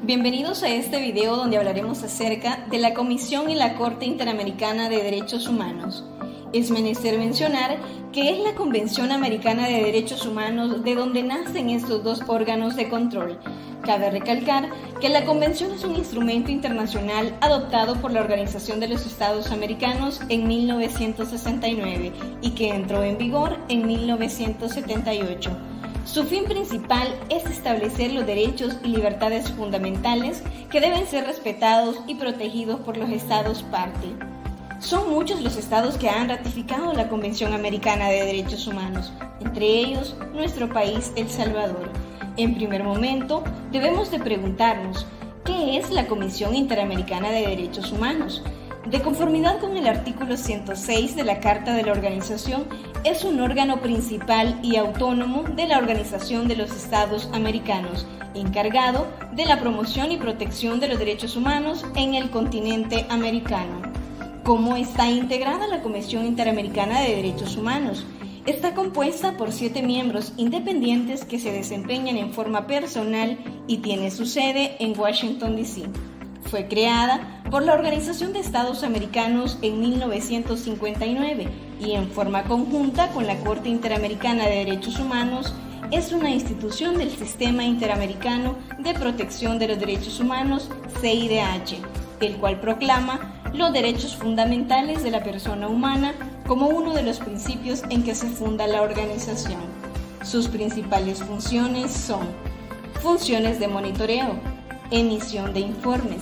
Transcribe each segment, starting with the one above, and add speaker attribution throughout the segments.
Speaker 1: Bienvenidos a este video donde hablaremos acerca de la Comisión y la Corte Interamericana de Derechos Humanos. Es menester mencionar que es la Convención Americana de Derechos Humanos de donde nacen estos dos órganos de control. Cabe recalcar que la Convención es un instrumento internacional adoptado por la Organización de los Estados Americanos en 1969 y que entró en vigor en 1978. Su fin principal es establecer los derechos y libertades fundamentales que deben ser respetados y protegidos por los estados parte. Son muchos los estados que han ratificado la Convención Americana de Derechos Humanos, entre ellos nuestro país, El Salvador. En primer momento, debemos de preguntarnos, ¿qué es la Comisión Interamericana de Derechos Humanos? De conformidad con el artículo 106 de la Carta de la Organización, es un órgano principal y autónomo de la Organización de los Estados Americanos, encargado de la promoción y protección de los derechos humanos en el continente americano. ¿Cómo está integrada la Comisión Interamericana de Derechos Humanos? Está compuesta por 7 miembros independientes que se desempeñan en forma personal y tiene su sede en Washington, D.C. Fue creada por la Organización de Estados Americanos en 1959 y en forma conjunta con la Corte Interamericana de Derechos Humanos es una institución del Sistema Interamericano de Protección de los Derechos Humanos, CIDH, el cual proclama los derechos fundamentales de la persona humana como uno de los principios en que se funda la organización. Sus principales funciones son funciones de monitoreo, emisión de informes,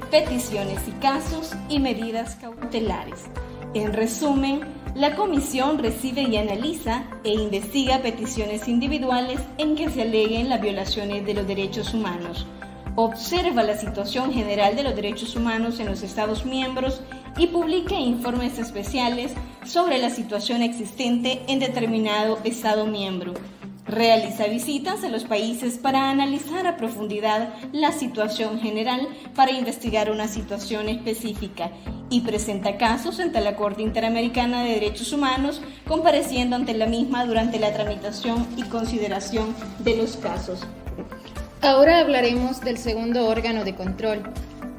Speaker 1: peticiones y casos y medidas cautelares. En resumen, la Comisión recibe y analiza e investiga peticiones individuales en que se aleguen las violaciones de los derechos humanos. Observa la situación general de los derechos humanos en los Estados miembros y publica informes especiales sobre la situación existente en determinado Estado miembro. Realiza visitas a los países para analizar a profundidad la situación general para investigar una situación específica y presenta casos ante la Corte Interamericana de Derechos Humanos, compareciendo ante la misma durante la tramitación y consideración de los casos.
Speaker 2: Ahora hablaremos del segundo órgano de control,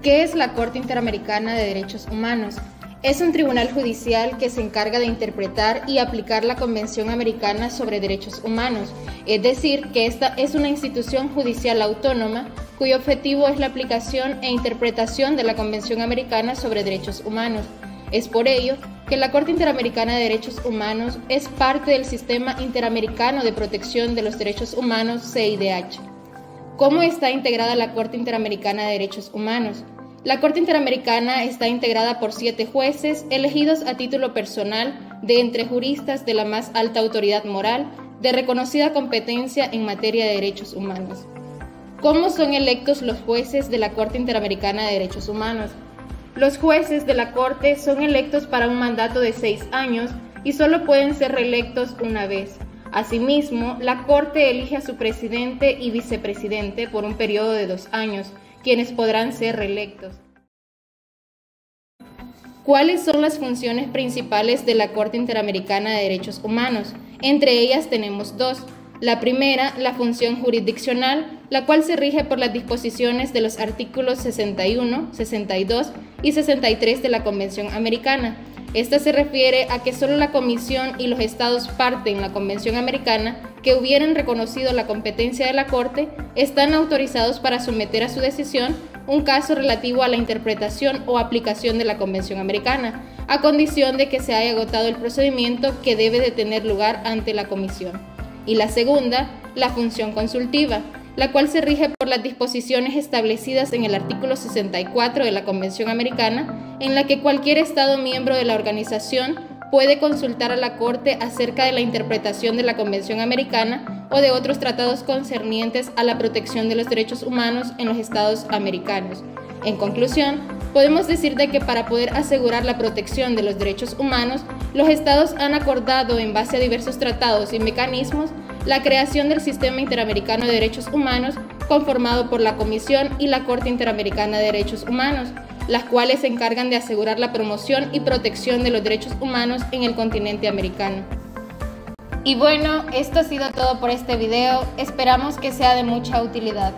Speaker 2: que es la Corte Interamericana de Derechos Humanos. Es un tribunal judicial que se encarga de interpretar y aplicar la Convención Americana sobre Derechos Humanos, es decir, que esta es una institución judicial autónoma cuyo objetivo es la aplicación e interpretación de la Convención Americana sobre Derechos Humanos. Es por ello que la Corte Interamericana de Derechos Humanos es parte del Sistema Interamericano de Protección de los Derechos Humanos, CIDH. ¿Cómo está integrada la Corte Interamericana de Derechos Humanos? La Corte Interamericana está integrada por 7 jueces elegidos a título personal de entre juristas de la más alta autoridad moral de reconocida competencia en materia de derechos humanos. ¿Cómo son electos los jueces de la Corte Interamericana de Derechos Humanos? Los jueces de la Corte son electos para un mandato de 6 años y solo pueden ser reelectos una vez. Asimismo, la Corte elige a su presidente y vicepresidente por un periodo de 2 años, quienes podrán ser reelectos. ¿Cuáles son las funciones principales de la Corte Interamericana de Derechos Humanos? Entre ellas tenemos 2. La primera, la función jurisdiccional, la cual se rige por las disposiciones de los artículos 61, 62 y 63 de la Convención Americana. Esta se refiere a que solo la Comisión y los estados parte en la Convención Americana que hubieran reconocido la competencia de la Corte están autorizados para someter a su decisión un caso relativo a la interpretación o aplicación de la Convención Americana, a condición de que se haya agotado el procedimiento que debe de tener lugar ante la Comisión. Y la segunda, la función consultiva, la cual se rige por las disposiciones establecidas en el artículo 64 de la Convención Americana, en la que cualquier Estado miembro de la organización puede consultar a la Corte acerca de la interpretación de la Convención Americana o de otros tratados concernientes a la protección de los derechos humanos en los Estados americanos. En conclusión, podemos decir de que para poder asegurar la protección de los derechos humanos, los Estados han acordado, en base a diversos tratados y mecanismos, la creación del Sistema Interamericano de Derechos Humanos, conformado por la Comisión y la Corte Interamericana de Derechos Humanos, las cuales se encargan de asegurar la promoción y protección de los derechos humanos en el continente americano. Y bueno, esto ha sido todo por este video, esperamos que sea de mucha utilidad.